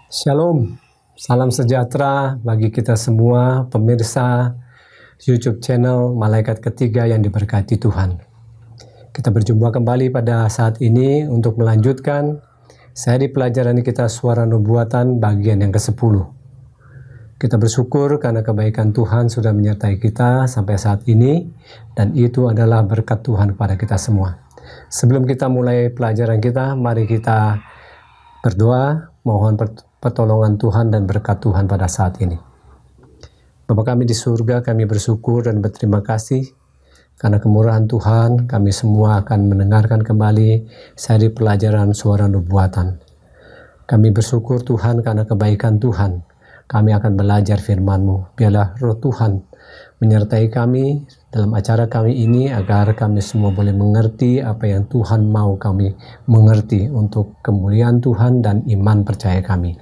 Shalom, salam sejahtera bagi kita semua pemirsa YouTube channel Malaikat Ketiga yang diberkati Tuhan. Kita berjumpa kembali pada saat ini untuk melanjutkan seri pelajaran kita Suara Nubuatan bagian yang ke-10. Kita bersyukur karena kebaikan Tuhan sudah menyertai kita sampai saat ini, dan itu adalah berkat Tuhan kepada kita semua. Sebelum kita mulai pelajaran kita, mari kita berdoa, mohon pertolongan Tuhan dan berkat Tuhan pada saat ini. Bapa kami di surga, kami bersyukur dan berterima kasih karena kemurahan Tuhan, kami semua akan mendengarkan kembali seri pelajaran Suara Nubuatan. Kami bersyukur Tuhan karena kebaikan Tuhan. Kami akan belajar firman-Mu. Biarlah roh Tuhan menyertai kami dalam acara kami ini agar kami semua boleh mengerti apa yang Tuhan mau kami mengerti untuk kemuliaan Tuhan dan iman percaya kami.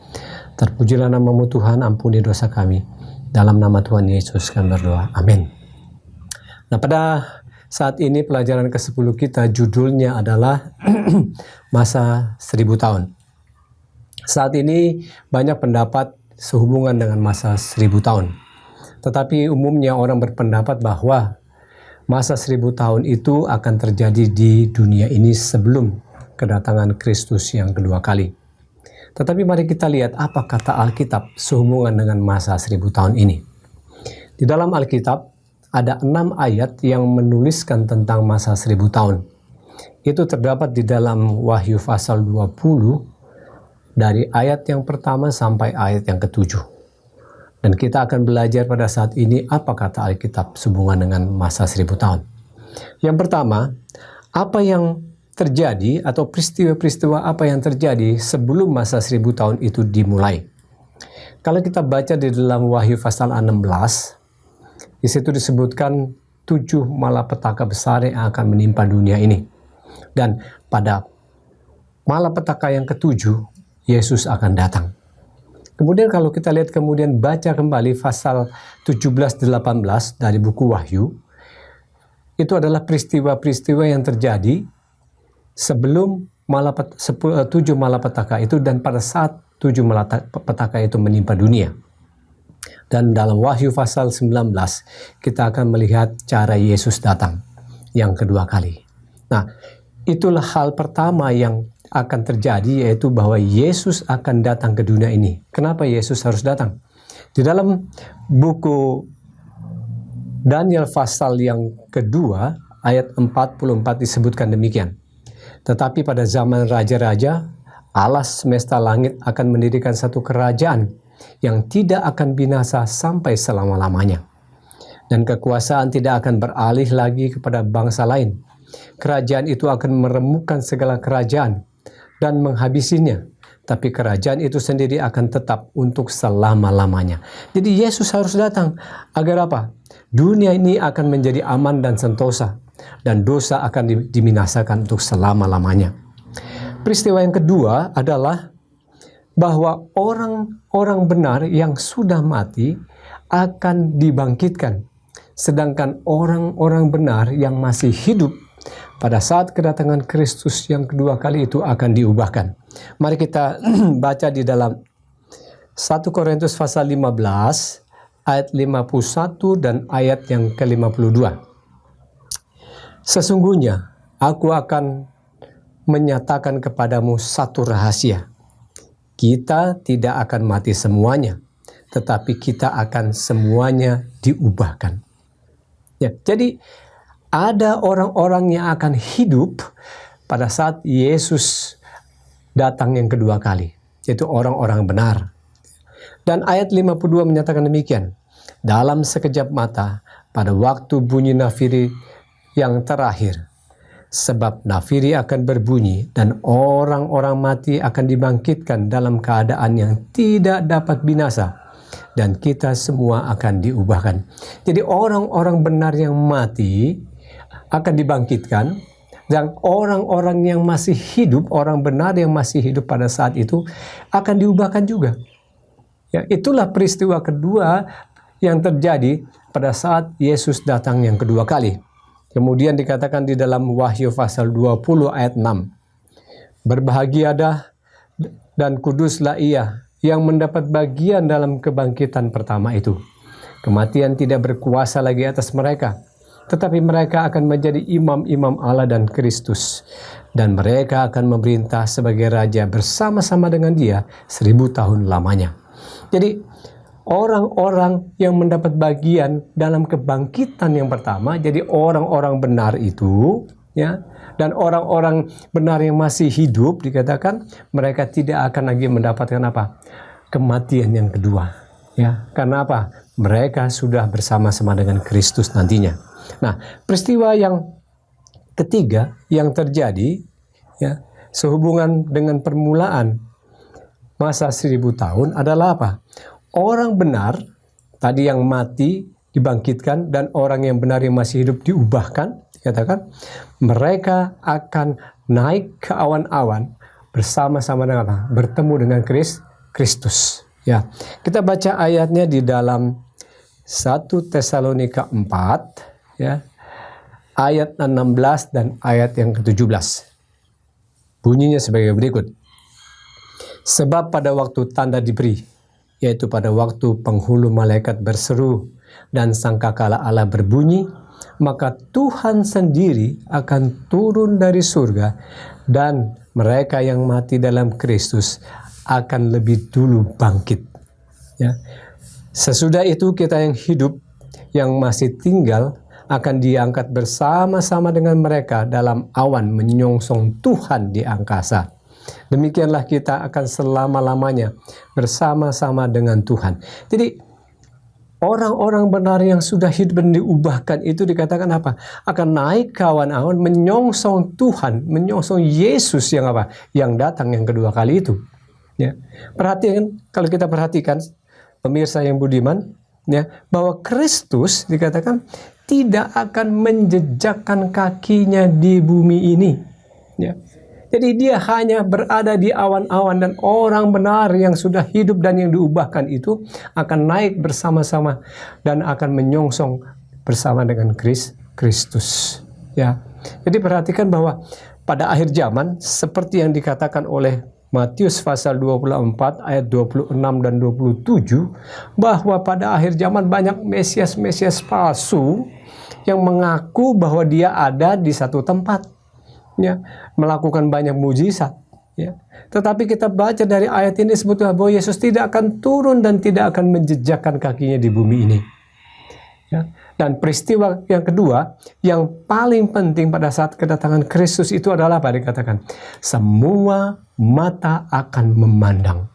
Terpujilah nama-Mu Tuhan, ampuni dosa kami. Dalam nama Tuhan Yesus kami berdoa. Amin. Nah, pada saat ini pelajaran ke-10 kita judulnya adalah masa 1000 tahun. Saat ini banyak pendapat sehubungan dengan masa 1000 tahun. Tetapi umumnya orang berpendapat bahwa masa 1000 tahun itu akan terjadi di dunia ini sebelum kedatangan Kristus yang kedua kali. Tetapi mari kita lihat apa kata Alkitab sehubungan dengan masa 1000 tahun ini. Di dalam Alkitab ada 6 ayat yang menuliskan tentang masa 1000 tahun. Itu terdapat di dalam Wahyu pasal 20 dari ayat yang pertama sampai ayat yang ke-7. Dan kita akan belajar pada saat ini apa kata Alkitab sehubungan dengan masa 1000 tahun. Yang pertama, apa yang terjadi atau peristiwa-peristiwa apa yang terjadi sebelum masa 1000 tahun itu dimulai. Kalau kita baca di dalam Wahyu pasal 16, di situ disebutkan 7 malapetaka besar yang akan menimpa dunia ini. Dan pada malapetaka yang ke-7, Yesus akan datang. Kemudian kalau kita lihat kemudian baca kembali pasal 17-18 dari buku Wahyu, itu adalah peristiwa-peristiwa yang terjadi sebelum 7 malapetaka itu dan pada saat 7 malapetaka itu menimpa dunia. Dan dalam Wahyu pasal 19 kita akan melihat cara Yesus datang yang kedua kali. Nah, itulah hal pertama yang akan terjadi, yaitu bahwa Yesus akan datang ke dunia ini. Kenapa Yesus harus datang? Di dalam buku Daniel pasal yang kedua ayat 44 disebutkan demikian. Tetapi pada zaman raja-raja, Allah semesta langit akan mendirikan satu kerajaan yang tidak akan binasa sampai selama-lamanya. Dan kekuasaan tidak akan beralih lagi kepada bangsa lain. Kerajaan itu akan meremukkan segala kerajaan dan menghabisinya. Tapi kerajaan itu sendiri akan tetap untuk selama-lamanya. Jadi Yesus harus datang agar apa? Dunia ini akan menjadi aman dan sentosa. Dan dosa akan diminasakan untuk selama-lamanya. Peristiwa yang kedua adalah bahwa orang-orang benar yang sudah mati akan dibangkitkan. Sedangkan orang-orang benar yang masih hidup pada saat kedatangan Kristus yang kedua kali itu akan diubahkan. Mari kita baca di dalam 1 Korintus pasal 15 ayat 51 dan ayat yang ke-52. Sesungguhnya aku akan menyatakan kepadamu satu rahasia. Kita tidak akan mati semuanya, tetapi kita akan semuanya diubahkan. Ya, jadi ada orang-orang yang akan hidup pada saat Yesus datang yang kedua kali, yaitu orang-orang benar. Dan ayat 52 menyatakan demikian. Dalam sekejap mata, pada waktu bunyi nafiri yang terakhir, sebab nafiri akan berbunyi dan orang-orang mati akan dibangkitkan dalam keadaan yang tidak dapat binasa. Dan kita semua akan diubahkan. Jadi orang-orang benar yang mati akan dibangkitkan, dan orang-orang yang masih hidup, orang benar yang masih hidup pada saat itu akan diubahkan juga. Ya, itulah peristiwa kedua yang terjadi pada saat Yesus datang yang kedua kali. Kemudian dikatakan di dalam Wahyu pasal 20 ayat 6. Berbahagialah dan kuduslah ia yang mendapat bagian dalam kebangkitan pertama itu. Kematian tidak berkuasa lagi atas mereka, tetapi mereka akan menjadi imam-imam Allah dan Kristus, dan mereka akan memerintah sebagai raja bersama-sama dengan Dia 1000 tahun lamanya. Jadi orang-orang yang mendapat bagian dalam kebangkitan yang pertama, jadi orang-orang benar itu, ya, dan orang-orang benar yang masih hidup dikatakan mereka tidak akan lagi mendapatkan apa? Kematian yang kedua, ya. Karena apa? Mereka sudah bersama-sama dengan Kristus nantinya. Nah, peristiwa yang ketiga yang terjadi, ya, sehubungan dengan permulaan masa 1000 tahun adalah apa? Orang benar tadi yang mati dibangkitkan, dan orang yang benar yang masih hidup diubahkan. Katakan mereka akan naik ke awan-awan bersama-sama dengan apa? Bertemu dengan Kristus. Ya, kita baca ayatnya di dalam 1 Tesalonika 4, ya, ayat 16 dan ayat yang ke-17. Bunyinya sebagai berikut. Sebab pada waktu tanda diberi, yaitu pada waktu penghulu malaikat berseru dan sangkakala Allah berbunyi, maka Tuhan sendiri akan turun dari surga, dan mereka yang mati dalam Kristus akan lebih dulu bangkit. Ya. Sesudah itu kita yang hidup, yang masih tinggal, akan diangkat bersama-sama dengan mereka dalam awan menyongsong Tuhan di angkasa. Demikianlah kita akan selama-lamanya bersama-sama dengan Tuhan. Jadi orang-orang benar yang sudah hidup dan diubahkan itu dikatakan apa? Akan naik ke awan-awan menyongsong Tuhan, menyongsong Yesus yang apa? Yang datang yang kedua kali itu. Ya. Perhatikan, kalau kita perhatikan pemirsa yang budiman, ya, bahwa Kristus dikatakan tidak akan menjejakkan kakinya di bumi ini. Ya. Jadi dia hanya berada di awan-awan, dan orang benar yang sudah hidup dan yang diubahkan itu akan naik bersama-sama dan akan menyongsong bersama dengan Kristus. Ya. Jadi perhatikan bahwa pada akhir zaman seperti yang dikatakan oleh Matius pasal 24 ayat 26 dan 27, bahwa pada akhir zaman banyak mesias-mesias palsu yang mengaku bahwa dia ada di satu tempat, ya, melakukan banyak mujizat, ya. Tetapi kita baca dari ayat ini sebetulnya bahwa Yesus tidak akan turun dan tidak akan menjejakkan kakinya di bumi ini. Ya. Dan peristiwa yang kedua yang paling penting pada saat kedatangan Kristus itu adalah apa? Dikatakan semua mata akan memandang.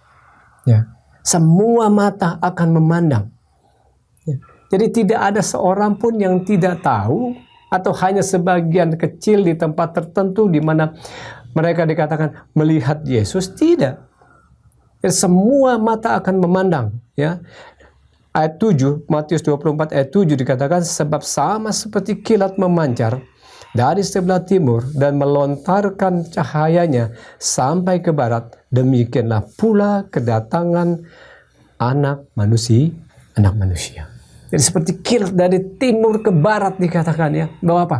Ya. Semua mata akan memandang. Ya. Jadi tidak ada seorang pun yang tidak tahu, atau hanya sebagian kecil di tempat tertentu di mana mereka dikatakan melihat Yesus. Tidak. Jadi semua mata akan memandang, ya. Ayat 7, Matius 24 ayat 7 dikatakan, sebab sama seperti kilat memancar dari sebelah timur dan melontarkan cahayanya sampai ke barat, demikianlah pula kedatangan anak manusia. Jadi seperti kilat dari timur ke barat dikatakan, ya, bahwa apa?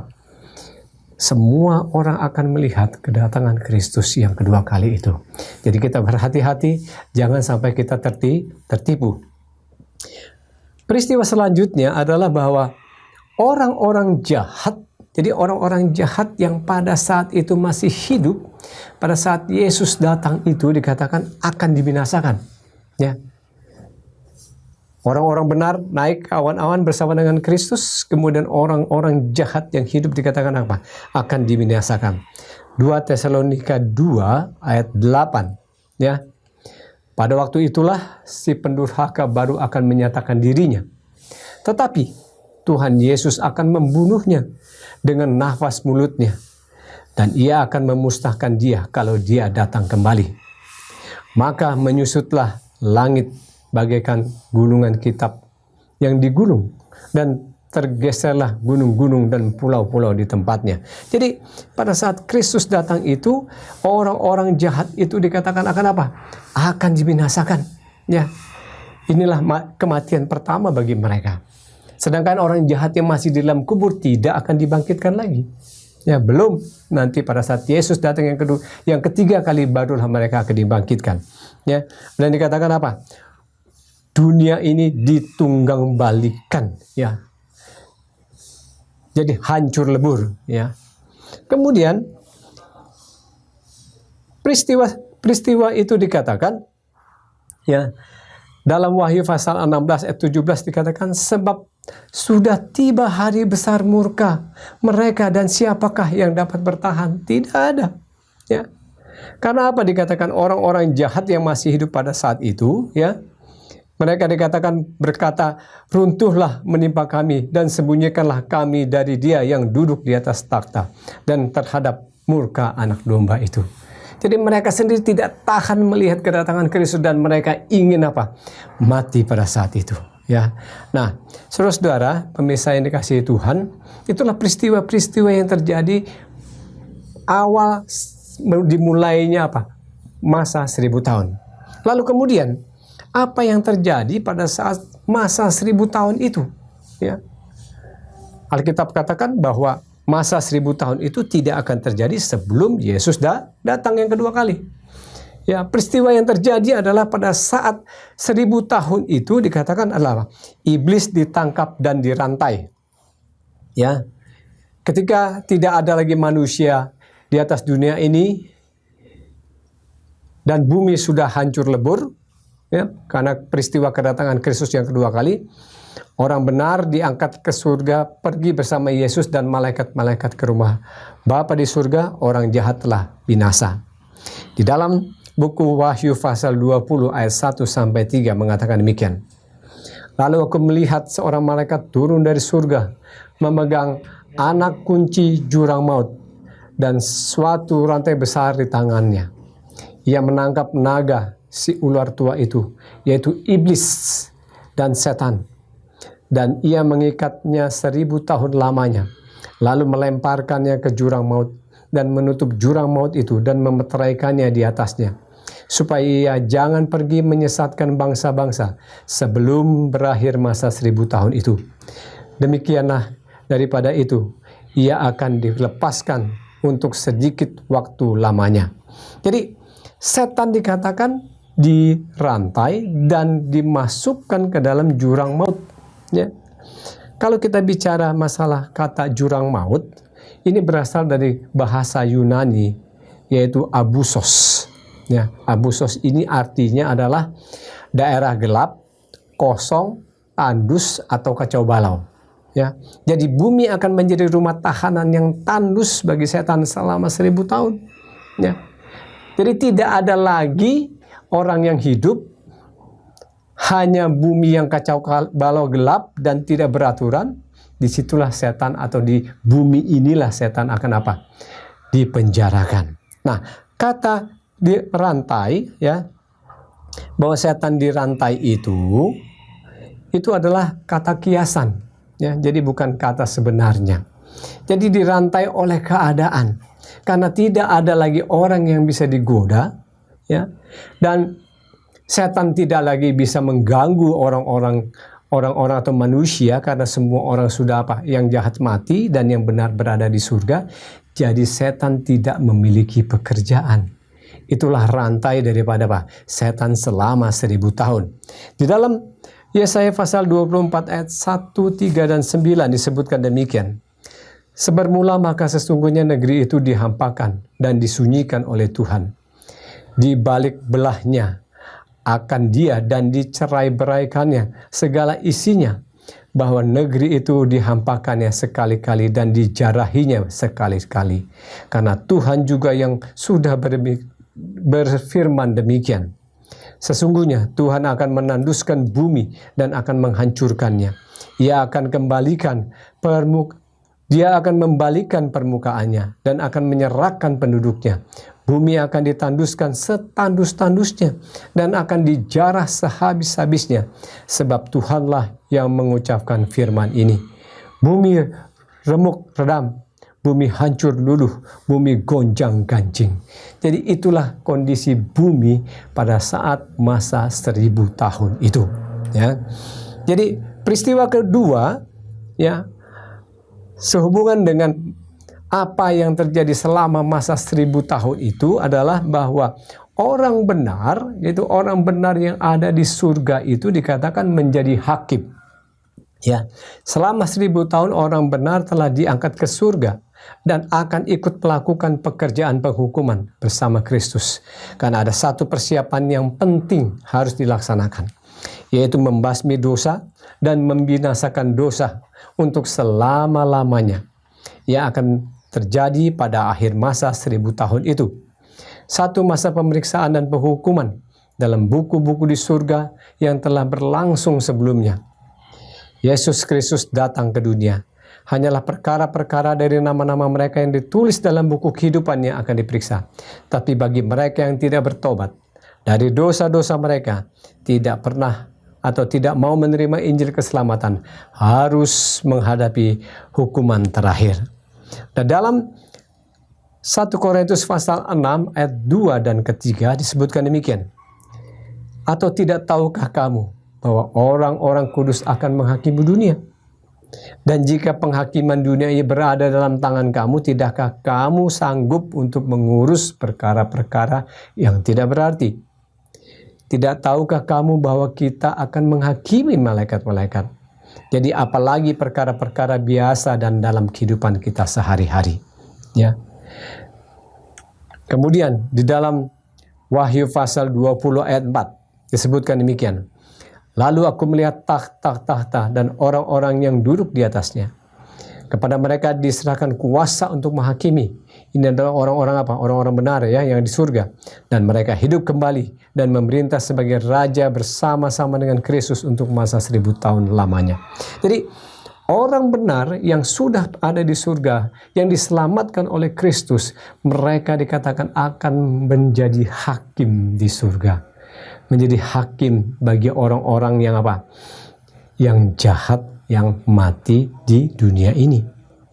Semua orang akan melihat kedatangan Kristus yang kedua kali itu. Jadi kita berhati-hati, jangan sampai kita tertipu. Peristiwa selanjutnya adalah bahwa orang-orang jahat, jadi orang-orang jahat yang pada saat itu masih hidup, pada saat Yesus datang itu dikatakan akan dibinasakan. Ya. Orang-orang benar naik ke awan-awan bersama dengan Kristus, kemudian orang-orang jahat yang hidup dikatakan apa? Akan dibinasakan. 2 Tesalonika 2 ayat 8. Ya. Pada waktu itulah si pendurhaka baru akan menyatakan dirinya. Tetapi Tuhan Yesus akan membunuhnya dengan nafas mulutnya, dan ia akan memusnahkan dia kalau dia datang kembali. Maka menyusutlah langit bagaikan gulungan kitab yang digulung, dan tergeserlah gunung-gunung dan pulau-pulau di tempatnya. Jadi pada saat Kristus datang itu, orang-orang jahat itu dikatakan akan apa? Akan dibinasakan. Ya, inilah kematian pertama bagi mereka. Sedangkan orang jahat yang masih di dalam kubur tidak akan dibangkitkan lagi. Ya, belum. Nanti pada saat Yesus datang yang ketiga kali barulah mereka akan dibangkitkan. Ya, dan dikatakan apa? Dunia ini ditunggang balikan, ya. Jadi hancur lebur, ya. Kemudian peristiwa itu dikatakan, ya, dalam Wahyu pasal 16 ayat 17 dikatakan, sebab sudah tiba hari besar murka mereka, dan siapakah yang dapat bertahan? Tidak ada. Ya. Karena apa dikatakan orang-orang jahat yang masih hidup pada saat itu, ya, mereka dikatakan berkata, runtuhlah menimpa kami dan sembunyikanlah kami dari Dia yang duduk di atas takhta dan terhadap murka anak domba itu. Jadi mereka sendiri tidak tahan melihat kedatangan Kristus dan mereka ingin apa? Mati pada saat itu. Ya, nah, saudara-saudara, pemirsa yang dikasihi Tuhan, itulah peristiwa-peristiwa yang terjadi awal dimulainya apa? Masa 1000 tahun. Lalu kemudian, apa yang terjadi pada saat masa 1000 tahun itu? Ya, Alkitab katakan bahwa masa 1000 tahun itu tidak akan terjadi sebelum Yesus datang yang kedua kali. Ya, peristiwa yang terjadi adalah pada saat 1000 tahun itu dikatakan adalah iblis ditangkap dan dirantai. Ya, ketika tidak ada lagi manusia di atas dunia ini dan bumi sudah hancur lebur, ya, karena peristiwa kedatangan Kristus yang kedua kali, orang benar diangkat ke surga, pergi bersama Yesus dan malaikat-malaikat ke rumah Bapa di surga, orang jahat telah binasa. Di dalam buku Wahyu pasal 20 ayat 1-3 mengatakan demikian. Lalu aku melihat seorang malaikat turun dari surga, memegang anak kunci jurang maut dan suatu rantai besar di tangannya. Ia menangkap naga, si ular tua itu, yaitu iblis dan setan. Dan ia mengikatnya 1000 tahun lamanya, lalu melemparkannya ke jurang maut dan menutup jurang maut itu dan memeteraikannya di atasnya, supaya ia jangan pergi menyesatkan bangsa-bangsa sebelum berakhir masa 1000 tahun itu. Demikianlah daripada itu, ia akan dilepaskan untuk sedikit waktu lamanya. Jadi, setan dikatakan dirantai dan dimasukkan ke dalam jurang maut. Ya. Kalau kita bicara masalah kata jurang maut, ini berasal dari bahasa Yunani, yaitu abusos. Ya, abusos ini artinya adalah daerah gelap, kosong, tandus atau kacau balau. Ya, jadi bumi akan menjadi rumah tahanan yang tandus bagi setan selama 1000 tahun. Ya, jadi tidak ada lagi orang yang hidup, hanya bumi yang kacau balau gelap dan tidak beraturan. Disitulah setan, atau di bumi inilah setan akan apa? Dipenjarakan. Nah, kata dirantai, ya, bahwa setan dirantai itu adalah kata kiasan, ya, jadi bukan kata sebenarnya. Jadi dirantai oleh keadaan, karena tidak ada lagi orang yang bisa digoda, ya, dan setan tidak lagi bisa mengganggu orang-orang atau manusia, karena semua orang sudah apa? Yang jahat mati dan yang benar berada di surga. Jadi setan tidak memiliki pekerjaan. Itulah rantai daripada apa? Setan selama 1000 tahun. Di dalam Yesaya pasal 24 ayat 1, 3, dan 9 disebutkan demikian. Sebermula maka sesungguhnya negeri itu dihampakan dan disunyikan oleh Tuhan. Di balik belahnya akan Dia dan dicerai-beraikannya segala isinya, bahwa negeri itu dihampakannya sekali-kali dan dijarahinya sekali-kali. Karena Tuhan juga yang sudah berfirman demikian. Sesungguhnya Tuhan akan menanduskan bumi dan akan menghancurkannya. Dia akan membalikan permukaannya dan akan menyerahkan penduduknya. Bumi akan ditanduskan setandus-tandusnya dan akan dijarah sehabis-habisnya, sebab Tuhanlah yang mengucapkan firman ini. Bumi remuk redam, bumi hancur luluh, bumi gonjang ganjing. Jadi itulah kondisi bumi pada saat masa 1000 tahun itu. Ya. Jadi peristiwa kedua, ya, sehubungan dengan apa yang terjadi selama masa 1000 tahun itu adalah bahwa orang benar, yaitu orang benar yang ada di surga itu dikatakan menjadi hakim. Ya, selama 1000 tahun orang benar telah diangkat ke surga dan akan ikut melakukan pekerjaan penghukuman bersama Kristus. Karena ada satu persiapan yang penting harus dilaksanakan, yaitu membasmi dosa dan membinasakan dosa untuk selama-lamanya, yang akan terjadi pada akhir masa 1000 tahun itu. Satu masa pemeriksaan dan penghukuman dalam buku-buku di surga yang telah berlangsung sebelumnya. Yesus Kristus datang ke dunia. Hanyalah perkara-perkara dari nama-nama mereka yang ditulis dalam buku kehidupan yang akan diperiksa. Tapi bagi mereka yang tidak bertobat dari dosa-dosa mereka, tidak pernah atau tidak mau menerima Injil keselamatan, harus menghadapi hukuman terakhir. Dan dalam 1 Korintus pasal 6 ayat 2 dan ketiga disebutkan demikian. Atau tidak tahukah kamu bahwa orang-orang kudus akan menghakimi dunia? Dan jika penghakiman dunia ini berada dalam tangan kamu, tidakkah kamu sanggup untuk mengurus perkara-perkara yang tidak berarti? Tidak tahukah kamu bahwa kita akan menghakimi malaikat-malaikat? Jadi apalagi perkara-perkara biasa dan dalam kehidupan kita sehari-hari. Ya. Kemudian di dalam Wahyu pasal 20 ayat 4 disebutkan demikian. Lalu aku melihat tahta dan orang-orang yang duduk di atasnya. Kepada mereka diserahkan kuasa untuk menghakimi. Ini adalah orang-orang apa? Orang-orang benar ya, yang di surga. Dan mereka hidup kembali dan memerintah sebagai raja bersama-sama dengan Kristus untuk masa 1000 tahun lamanya. Jadi orang benar yang sudah ada di surga, yang diselamatkan oleh Kristus, mereka dikatakan akan menjadi hakim di surga. Menjadi hakim bagi orang-orang yang apa? Yang jahat, yang mati di dunia ini.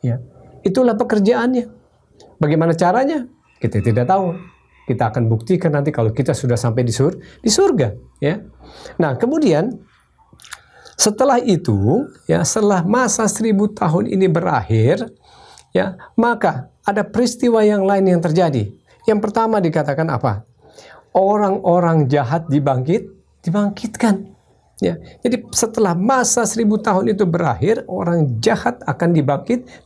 Ya. Itulah pekerjaannya. Bagaimana caranya? Kita tidak tahu. Kita akan buktikan nanti kalau kita sudah sampai di surga. Ya. Nah, kemudian setelah itu, ya, setelah masa 1000 tahun ini berakhir, ya, maka ada peristiwa yang lain yang terjadi. Yang pertama dikatakan apa? Orang-orang jahat dibangkitkan. Ya, jadi setelah masa 1000 tahun itu berakhir, orang jahat akan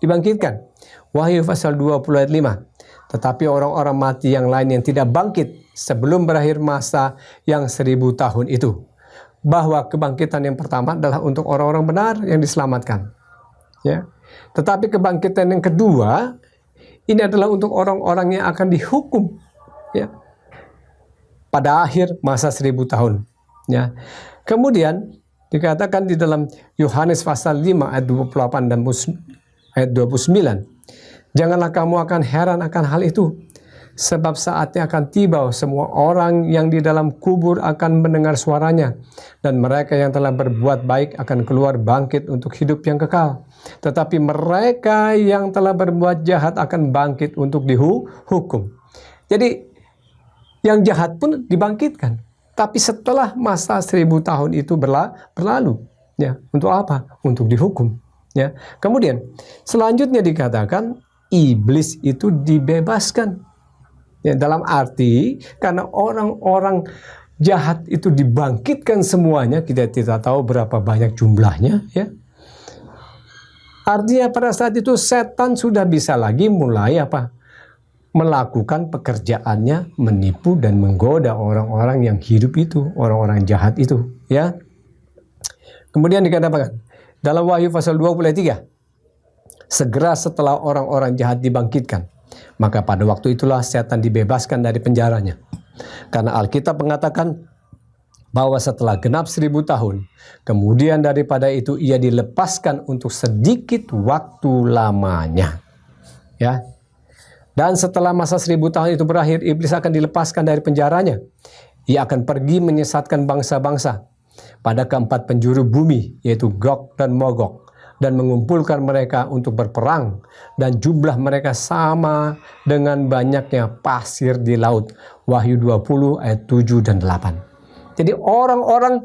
dibangkitkan. Wahyu pasal 20 ayat 5. Tetapi orang-orang mati yang lain yang tidak bangkit sebelum berakhir masa yang 1000 tahun itu. Bahwa kebangkitan yang pertama adalah untuk orang-orang benar yang diselamatkan. Ya. Tetapi kebangkitan yang kedua, ini adalah untuk orang-orang yang akan dihukum. Ya. Pada akhir masa 1000 tahun. Ya. Kemudian dikatakan di dalam Yohanes pasal 5 ayat 28 dan ayat 29. Janganlah kamu akan heran akan hal itu. Sebab saatnya akan tiba semua orang yang di dalam kubur akan mendengar suaranya. Dan mereka yang telah berbuat baik akan keluar bangkit untuk hidup yang kekal. Tetapi mereka yang telah berbuat jahat akan bangkit untuk dihukum. Jadi yang jahat pun dibangkitkan. Tapi setelah masa 1000 tahun itu berlalu. Ya, untuk apa? Untuk dihukum. Ya. Kemudian selanjutnya dikatakan iblis itu dibebaskan. Ya, dalam arti karena orang-orang jahat itu dibangkitkan semuanya, kita tidak tahu berapa banyak jumlahnya. Ya. Artinya pada saat itu setan sudah bisa lagi mulai apa? Melakukan pekerjaannya, menipu dan menggoda orang-orang yang hidup itu, orang-orang jahat itu. Ya. Kemudian dikatakan dalam Wahyu pasal 23, segera setelah orang-orang jahat dibangkitkan, maka pada waktu itulah setan dibebaskan dari penjaranya. Karena Alkitab mengatakan bahwa setelah genap 1000 tahun, kemudian daripada itu ia dilepaskan untuk sedikit waktu lamanya. Ya. Dan setelah masa 1000 tahun itu berakhir, iblis akan dilepaskan dari penjaranya. Ia akan pergi menyesatkan bangsa-bangsa pada keempat penjuru bumi, yaitu Gog dan Magog, dan mengumpulkan mereka untuk berperang, dan jumlah mereka sama dengan banyaknya pasir di laut. Wahyu 20 ayat 7 dan 8. Jadi orang-orang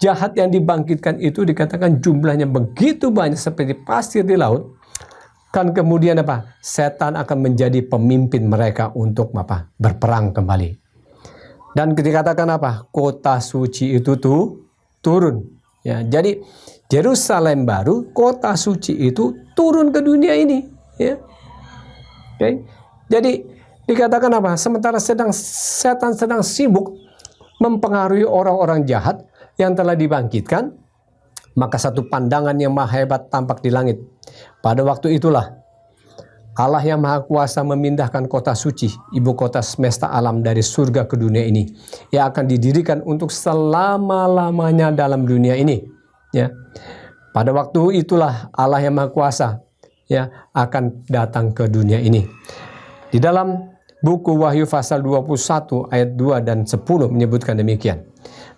jahat yang dibangkitkan itu dikatakan jumlahnya begitu banyak seperti pasir di laut. kan kemudian apa? Setan akan menjadi pemimpin mereka untuk apa? Berperang kembali. Dan dikatakan apa? Kota suci itu turun. Ya, jadi Yerusalem baru, kota suci itu turun ke dunia ini. Ya. Okay. Jadi dikatakan apa? Sementara setan sedang sibuk mempengaruhi orang-orang jahat yang telah dibangkitkan, maka satu pandangan yang maha hebat tampak di langit. Pada waktu itulah Allah yang Maha Kuasa memindahkan kota suci, ibu kota semesta alam dari surga ke dunia ini. Ia akan didirikan untuk selama-lamanya dalam dunia ini. Ya. Pada waktu itulah Allah yang Maha Kuasa ya akan datang ke dunia ini. Di dalam buku Wahyu pasal 21 ayat 2 dan 10 menyebutkan demikian.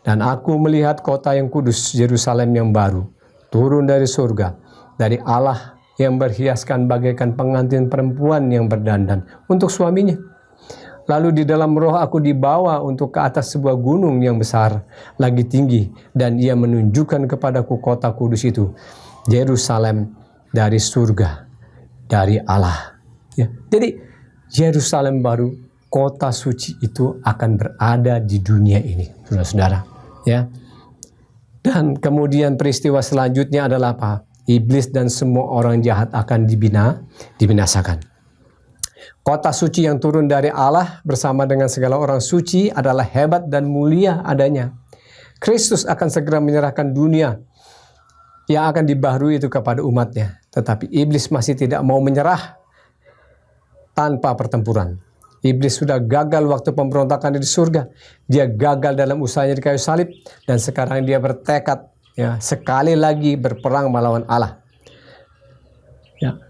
Dan aku melihat kota yang kudus, Yerusalem yang baru, turun dari surga, dari Allah yang berhiaskan bagaikan pengantin perempuan yang berdandan untuk suaminya. Lalu di dalam roh aku dibawa untuk ke atas sebuah gunung yang besar, lagi tinggi, dan ia menunjukkan kepadaku kota kudus itu, Yerusalem dari surga, dari Allah. Ya. Jadi Yerusalem baru, kota suci itu akan berada di dunia ini, saudara-saudara. Ya. Dan kemudian peristiwa selanjutnya adalah apa? Iblis dan semua orang jahat akan dibinasakan. Kota suci yang turun dari Allah bersama dengan segala orang suci adalah hebat dan mulia adanya. Kristus akan segera menyerahkan dunia yang akan dibaharui itu kepada umatnya. Tetapi iblis masih tidak mau menyerah tanpa pertempuran. Iblis sudah gagal waktu pemberontakan di surga. Dia gagal dalam usahanya di kayu salib. Dan sekarang dia bertekad ya, sekali lagi berperang melawan Allah. Ya.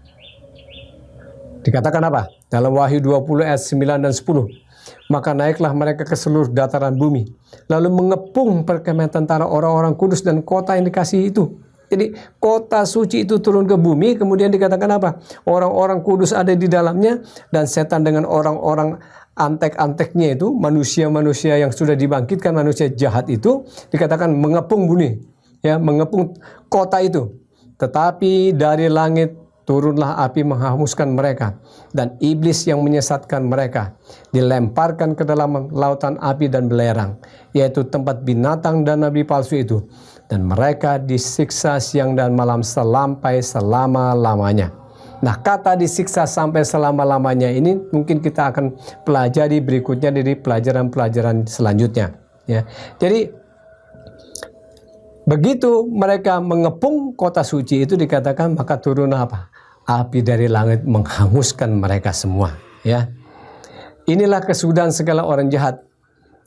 Dikatakan apa? Dalam Wahyu 20 ayat 9 dan 10. Maka naiklah mereka ke seluruh dataran bumi, lalu mengepung perkemahan tentara orang-orang kudus dan kota yang dikasihi itu. Jadi kota suci itu turun ke bumi, kemudian dikatakan apa? Orang-orang kudus ada di dalamnya, dan setan dengan orang-orang antek-anteknya itu, manusia-manusia yang sudah dibangkitkan, manusia jahat itu, dikatakan mengepung bumi. Ya, mengepung kota itu. Tetapi dari langit turunlah api menghanguskan mereka, dan iblis yang menyesatkan mereka dilemparkan ke dalam lautan api dan belerang, yaitu tempat binatang dan nabi palsu itu, dan mereka disiksa siang dan malam sampai selama-lamanya. Nah, kata disiksa sampai selama-lamanya ini mungkin kita akan pelajari berikutnya dari pelajaran-pelajaran selanjutnya. Ya, jadi begitu mereka mengepung kota suci itu dikatakan maka turunlah apa? Api dari langit menghanguskan mereka semua. Ya, inilah kesudahan segala orang jahat.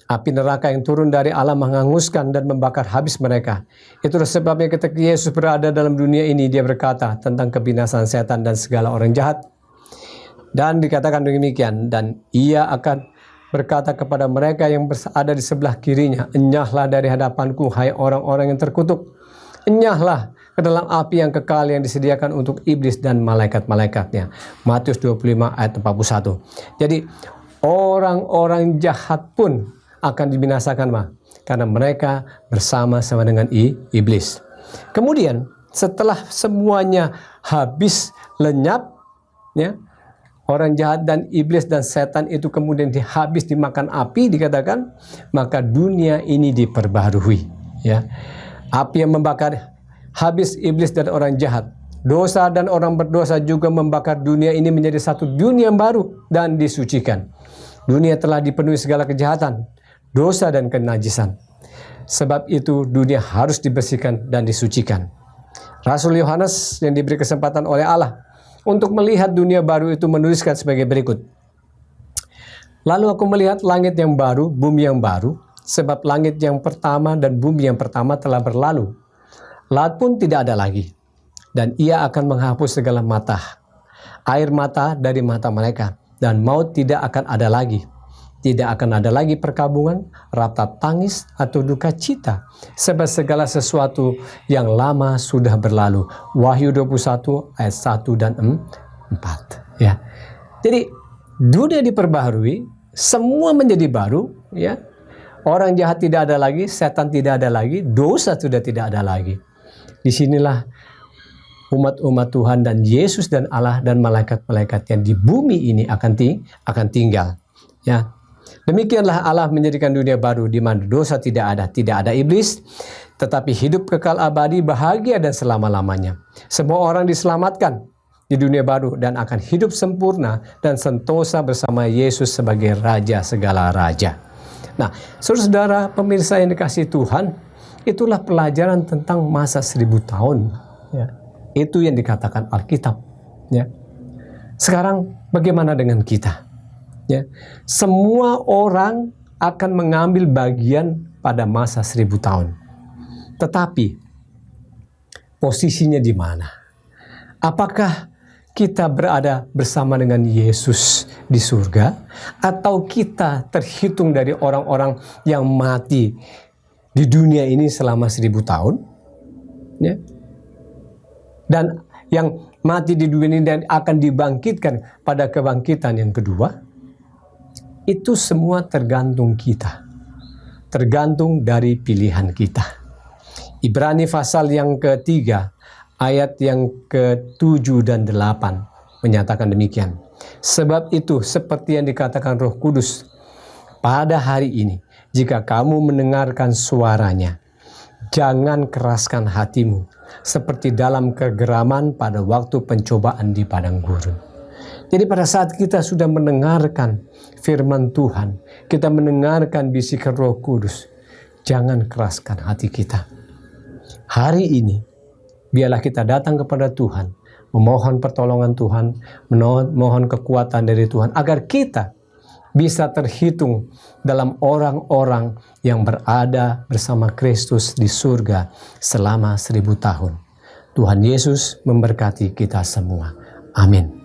Api neraka yang turun dari Allah menghanguskan dan membakar habis mereka. Itulah sebabnya ketika Yesus berada dalam dunia ini, dia berkata tentang kebinasaan setan dan segala orang jahat. Dan dikatakan demikian, dan ia akan berkata kepada mereka yang ada di sebelah kirinya, enyahlah dari hadapanku, hai orang-orang yang terkutuk. Enyahlah ke dalam api yang kekal yang disediakan untuk iblis dan malaikat-malaikatnya. Matius 25 ayat 41. Jadi orang-orang jahat pun akan dibinasakan, karena mereka bersama-sama dengan iblis. Kemudian setelah semuanya habis lenyap, ya, orang jahat dan iblis dan setan itu kemudian habis dimakan api, dikatakan maka dunia ini diperbaharui. Ya, api yang membakar habis iblis dan orang jahat, dosa dan orang berdosa juga membakar dunia ini menjadi satu dunia yang baru dan disucikan. Dunia telah dipenuhi segala kejahatan, dosa dan kenajisan. Sebab itu dunia harus dibersihkan dan disucikan. Rasul Yohanes yang diberi kesempatan oleh Allah untuk melihat dunia baru itu menuliskan sebagai berikut. Lalu aku melihat langit yang baru, bumi yang baru, sebab langit yang pertama dan bumi yang pertama telah berlalu. Laut pun tidak ada lagi. Dan ia akan menghapus segala mata, air mata dari mata mereka, dan maut tidak akan ada lagi. Tidak akan ada lagi perkabungan, ratap tangis, atau duka cita, sebab segala sesuatu yang lama sudah berlalu. Wahyu 21 ayat 1 dan 4. Ya. Jadi dunia diperbaharui, semua menjadi baru. Ya. Orang jahat tidak ada lagi, setan tidak ada lagi, dosa sudah tidak ada lagi. Disinilah umat-umat Tuhan dan Yesus dan Allah dan malaikat-malaikatnya di bumi ini akan tinggal. Ya, demikianlah Allah menjadikan dunia baru di mana dosa tidak ada iblis, tetapi hidup kekal abadi, bahagia dan selama-lamanya. Semua orang diselamatkan di dunia baru dan akan hidup sempurna dan sentosa bersama Yesus sebagai Raja segala raja. Nah, saudara-saudara pemirsa yang dikasihi Tuhan, itulah pelajaran tentang masa 1000 tahun. Ya. Itu yang dikatakan Alkitab. Ya. Sekarang bagaimana dengan kita? Ya. Semua orang akan mengambil bagian pada masa 1000 tahun. Tetapi posisinya di mana? Apakah kita berada bersama dengan Yesus di surga, atau kita terhitung dari orang-orang yang mati di dunia ini selama 1000 tahun, ya? Dan yang mati di dunia ini dan akan dibangkitkan pada kebangkitan yang kedua, itu semua tergantung kita, tergantung dari pilihan kita. Ibrani pasal yang ketiga, ayat yang ke-7 dan 8 menyatakan demikian. Sebab itu, seperti yang dikatakan Roh Kudus pada hari ini, jika kamu mendengarkan suaranya, jangan keraskan hatimu, seperti dalam kegeraman pada waktu pencobaan di padang gurun. Jadi pada saat kita sudah mendengarkan firman Tuhan, kita mendengarkan bisikan Roh Kudus, jangan keraskan hati kita. Hari ini, biarlah kita datang kepada Tuhan, memohon pertolongan Tuhan, memohon kekuatan dari Tuhan, agar kita bisa terhitung dalam orang-orang yang berada bersama Kristus di surga selama 1000 tahun. Tuhan Yesus memberkati kita semua. Amin.